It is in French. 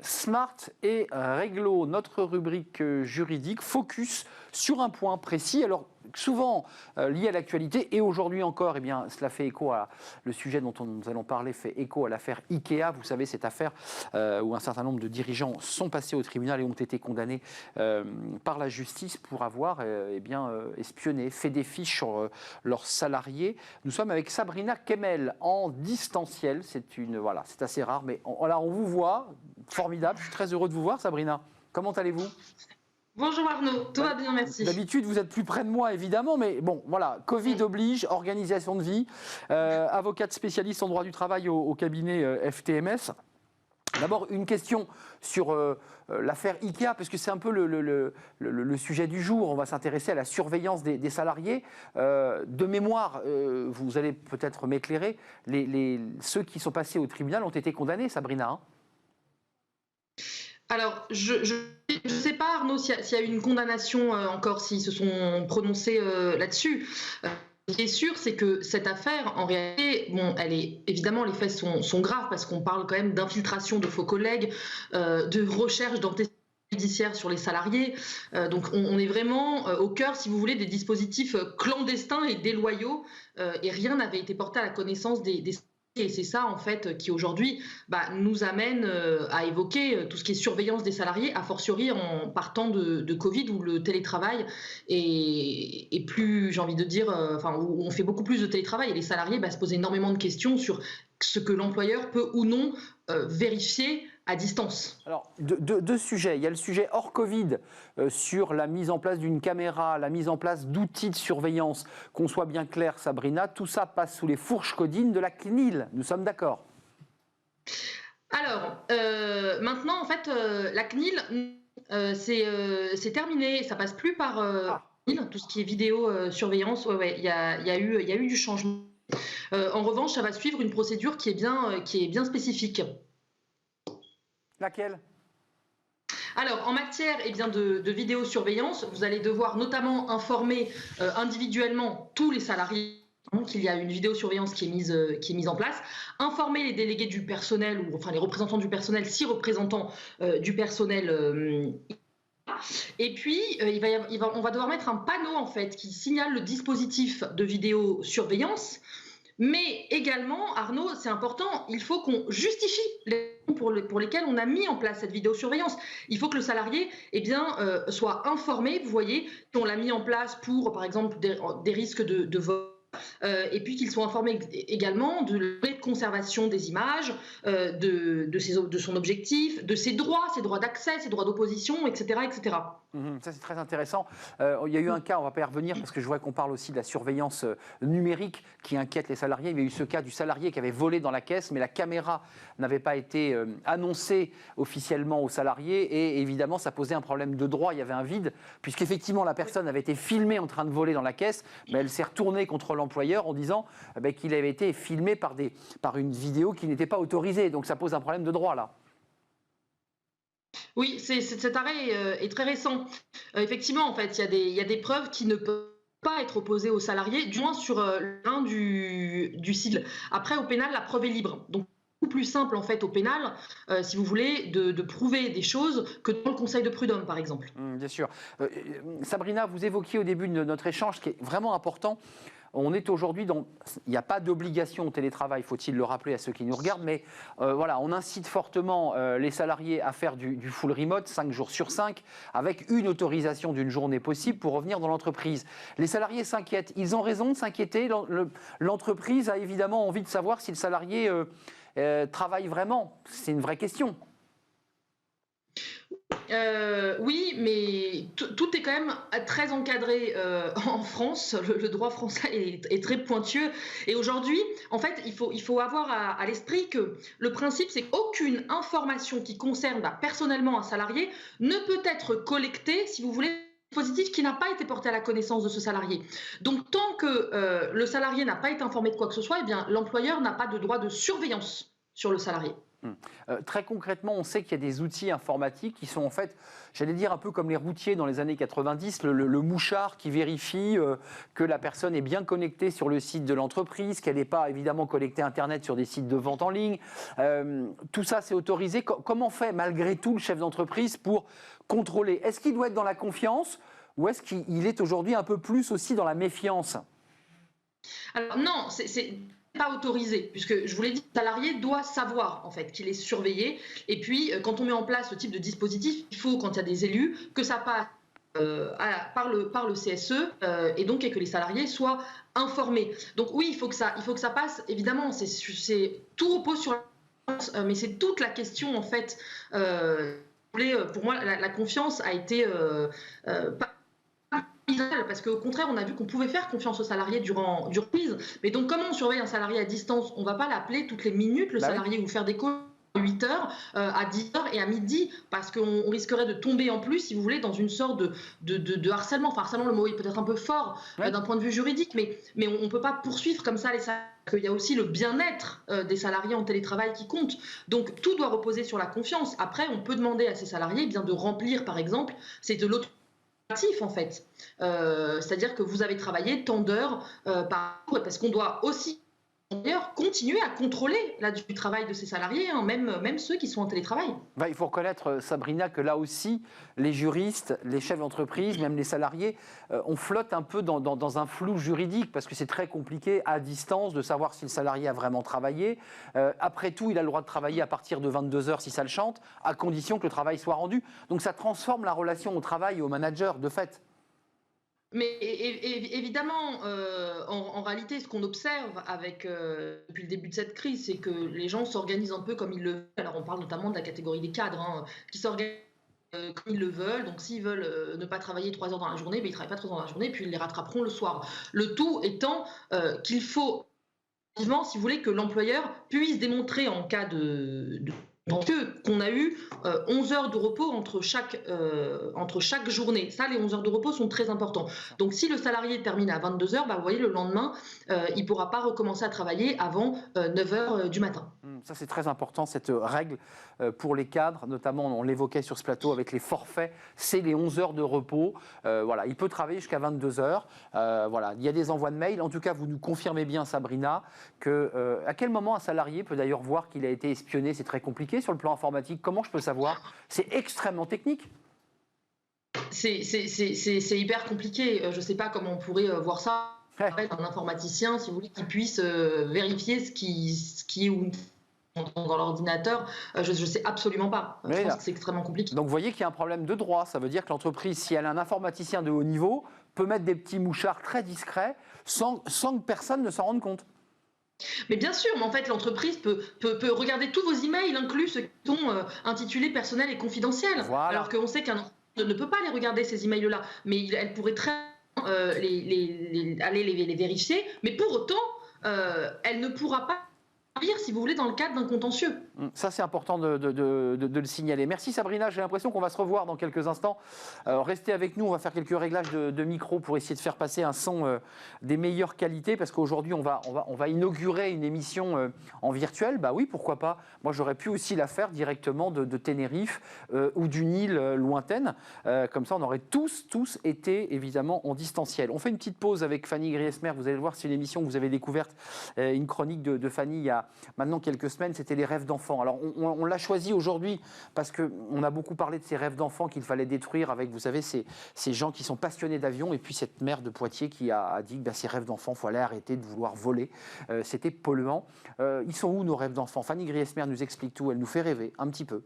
Smart et Réglo, notre rubrique juridique, focus sur un point précis. Alors, souvent lié à l'actualité, et aujourd'hui encore, eh bien, cela fait écho à le sujet dont nous allons parler, fait écho à l'affaire Ikea. Vous savez, cette affaire où un certain nombre de dirigeants sont passés au tribunal et ont été condamnés par la justice pour avoir espionné, fait des fiches sur leurs salariés. Nous sommes avec Sabrina Kemmel en distanciel. C'est assez rare, mais on vous voit. Formidable. Je suis très heureux de vous voir, Sabrina. Comment allez-vous ? Bonjour Arnaud, tout va bien, merci. D'habitude, vous êtes plus près de moi, évidemment, mais bon, voilà, Covid oblige, organisation de vie, avocate spécialiste en droit du travail au cabinet FTMS. D'abord, une question sur l'affaire Ikea, parce que c'est un peu le sujet du jour. On va s'intéresser à la surveillance des salariés. De mémoire, vous allez peut-être m'éclairer, ceux qui sont passés au tribunal ont été condamnés, Sabrina, hein ? Alors, je ne sais pas, Arnaud, s'il y a eu une condamnation encore, s'ils se sont prononcés là-dessus. Ce qui est sûr, c'est que cette affaire, en réalité, évidemment, les faits sont graves parce qu'on parle quand même d'infiltration de faux collègues, de recherche d'antécédents judiciaires sur les salariés. Donc, on est vraiment au cœur, si vous voulez, des dispositifs clandestins et déloyaux, et rien n'avait été porté à la connaissance des et c'est ça, en fait, qui aujourd'hui nous amène à évoquer tout ce qui est surveillance des salariés, a fortiori en partant de Covid, où le télétravail est plus, j'ai envie de dire, où on fait beaucoup plus de télétravail et les salariés se posent énormément de questions sur ce que l'employeur peut ou non vérifier à distance. Alors, deux sujets. Il y a le sujet hors Covid sur la mise en place d'une caméra, la mise en place d'outils de surveillance. Qu'on soit bien clair, Sabrina, tout ça passe sous les fourches codines de la CNIL. Nous sommes d'accord ? Alors, maintenant, en fait, la CNIL, c'est terminé. Ça passe plus par tout ce qui est vidéo surveillance. Il y a eu du changement. En revanche, ça va suivre une procédure qui est bien spécifique. Laquelle ? Alors, en matière de vidéosurveillance, vous allez devoir notamment informer individuellement tous les salariés qu'il y a une vidéosurveillance qui est mise en place, informer les délégués du personnel, ou enfin les représentants du personnel, si représentants du personnel. Et puis, on va devoir mettre un panneau en fait qui signale le dispositif de vidéosurveillance. Mais également, Arnaud, c'est important, il faut qu'on justifie les raisons pour lesquelles on a mis en place cette vidéosurveillance. Il faut que le salarié soit informé, vous voyez, qu'on l'a mis en place pour, par exemple, des risques de vol. Et puis qu'ils soient informés également de la conservation des images, de son objectif, de ses droits d'accès, ses droits d'opposition, etc. etc. Ça, c'est très intéressant. Il y a eu un cas, on ne va pas y revenir, parce que je vois qu'on parle aussi de la surveillance numérique qui inquiète les salariés. Il y a eu ce cas du salarié qui avait volé dans la caisse, mais la caméra n'avait pas été annoncée officiellement aux salariés. Et évidemment, ça posait un problème de droit. Il y avait un vide, puisqu'effectivement, la personne avait été filmée en train de voler dans la caisse. Mais elle s'est retournée contre l'employeur en disant qu'il avait été filmé par une vidéo qui n'était pas autorisée. Donc ça pose un problème de droit, là. Oui, cet arrêt est très récent. Effectivement, en fait, il y a des preuves qui ne peuvent pas être opposées aux salariés, du moins sur l'un du CIL. Après, au pénal, la preuve est libre. Donc, beaucoup plus simple, en fait, au pénal, si vous voulez, de prouver des choses que dans le conseil de prud'homme, par exemple. Bien sûr. Sabrina, vous évoquiez au début de notre échange, ce qui est vraiment important. On est aujourd'hui dans... Il n'y a pas d'obligation au télétravail, faut-il le rappeler à ceux qui nous regardent, mais on incite fortement les salariés à faire du full remote, 5 jours sur 5, avec une autorisation d'une journée possible pour revenir dans l'entreprise. Les salariés s'inquiètent. Ils ont raison de s'inquiéter. L'entreprise a évidemment envie de savoir si le salarié travaille vraiment. C'est une vraie question. Oui, mais tout est quand même très encadré en France. Le droit français est très pointueux. Et aujourd'hui, en fait, il faut avoir à l'esprit que le principe, c'est qu'aucune information qui concerne personnellement un salarié ne peut être collectée, si vous voulez, positif qui n'a pas été porté à la connaissance de ce salarié. Donc, tant que le salarié n'a pas été informé de quoi que ce soit, l'employeur n'a pas de droit de surveillance sur le salarié. Très concrètement, on sait qu'il y a des outils informatiques qui sont en fait, j'allais dire un peu comme les routiers dans les années 90, le mouchard qui vérifie que la personne est bien connectée sur le site de l'entreprise, qu'elle n'est pas évidemment connectée à Internet sur des sites de vente en ligne. Tout ça, c'est autorisé. Comment fait malgré tout le chef d'entreprise pour contrôler? Est-ce qu'il doit être dans la confiance ou est-ce qu'il est aujourd'hui un peu plus aussi dans la méfiance? Alors non, c'est pas autorisé, puisque je vous l'ai dit, le salarié doit savoir en fait qu'il est surveillé. Et puis, quand on met en place ce type de dispositif, il faut, quand il y a des élus, que ça passe par le CSE et donc et que les salariés soient informés. Donc oui, il faut que ça passe. Évidemment, tout repose sur la mais c'est toute la question en fait. Pour moi, la confiance a été pas parce qu'au contraire, on a vu qu'on pouvait faire confiance aux salariés durant crise. Mais donc, comment on surveille un salarié à distance? On ne va pas l'appeler toutes les minutes, le salarié, ou faire des calls à 8 heures, à 10 heures et à midi, parce qu'on risquerait de tomber en plus, si vous voulez, dans une sorte de harcèlement. Enfin, harcèlement, le mot est peut-être un peu fort d'un point de vue juridique, mais on ne peut pas poursuivre comme ça les salariés. Il y a aussi le bien-être des salariés en télétravail qui compte. Donc, tout doit reposer sur la confiance. Après, on peut demander à ces salariés de remplir, par exemple, c'est de l'autre en fait, c'est-à-dire que vous avez travaillé tant d'heures par jour, parce qu'on doit aussi d'ailleurs continuer à contrôler du travail de ces salariés, hein, même ceux qui sont en télétravail. Il faut reconnaître, Sabrina, que là aussi, les juristes, les chefs d'entreprise, même les salariés, on flotte un peu dans un flou juridique parce que c'est très compliqué à distance de savoir si le salarié a vraiment travaillé. Après tout, il a le droit de travailler à partir de 22 heures si ça le chante, à condition que le travail soit rendu. Donc ça transforme la relation au travail et au manager, de fait. Mais évidemment, en réalité, ce qu'on observe depuis le début de cette crise, c'est que les gens s'organisent un peu comme ils le veulent. Alors, on parle notamment de la catégorie des cadres, hein, qui s'organisent comme ils le veulent. Donc, s'ils veulent ne pas travailler 3 heures dans la journée, ils ne travaillent pas 3 heures dans la journée, puis ils les rattraperont le soir. Le tout étant qu'il faut, si vous voulez, que l'employeur puisse démontrer en cas donc, qu'on a eu 11 heures de repos entre chaque journée. Ça, les 11 heures de repos sont très importants. Donc, si le salarié termine à 22 heures, vous voyez, le lendemain, il ne pourra pas recommencer à travailler avant 9 heures du matin. Ça, c'est très important, cette règle pour les cadres, notamment, on l'évoquait sur ce plateau avec les forfaits, c'est les 11 heures de repos. Voilà, il peut travailler jusqu'à 22 heures. Voilà, il y a des envois de mails. En tout cas, vous nous confirmez bien, Sabrina, à quel moment un salarié peut d'ailleurs voir qu'il a été espionné? C'est très compliqué sur le plan informatique. Comment je peux savoir? C'est extrêmement technique. C'est hyper compliqué. Je ne sais pas comment on pourrait voir ça. Un informaticien, si vous voulez, qui puisse vérifier ce qui est ou dans l'ordinateur, je ne sais absolument pas. Je pense que c'est extrêmement compliqué. Donc vous voyez qu'il y a un problème de droit. Ça veut dire que l'entreprise, si elle a un informaticien de haut niveau, peut mettre des petits mouchards très discrets sans que personne ne s'en rende compte. Mais bien sûr, mais en fait, l'entreprise peut regarder tous vos emails, inclus ceux qui sont intitulés personnels et confidentiels. Voilà. Alors qu'on sait qu'un entreprise ne peut pas les regarder, ces emails-là. Mais elle pourrait très aller les vérifier. Mais pour autant, elle ne pourra pas lire, si vous voulez, dans le cadre d'un contentieux. Ça, c'est important de le signaler. Merci Sabrina, j'ai l'impression qu'on va se revoir dans quelques instants. Restez avec nous, on va faire quelques réglages de micro pour essayer de faire passer un son des meilleures qualités, parce qu'aujourd'hui, on va inaugurer une émission en virtuel. Bah oui, pourquoi pas. Moi, j'aurais pu aussi la faire directement de Tenerife ou d'une île lointaine. Comme ça, on aurait tous été évidemment en distanciel. On fait une petite pause avec Fanny Griesmer. Vous allez le voir, c'est une émission que vous avez découverte, une chronique de Fanny il y a maintenant quelques semaines, c'était les rêves d'enfants. Alors on l'a choisi aujourd'hui parce qu'on a beaucoup parlé de ces rêves d'enfants qu'il fallait détruire avec, vous savez, ces gens qui sont passionnés d'avions, et puis cette mère de Poitiers qui a dit que ces rêves d'enfants, il faut aller arrêter de vouloir voler. C'était polluant. Ils sont où nos rêves d'enfants? Fanny Griesmer nous explique tout, elle nous fait rêver un petit peu.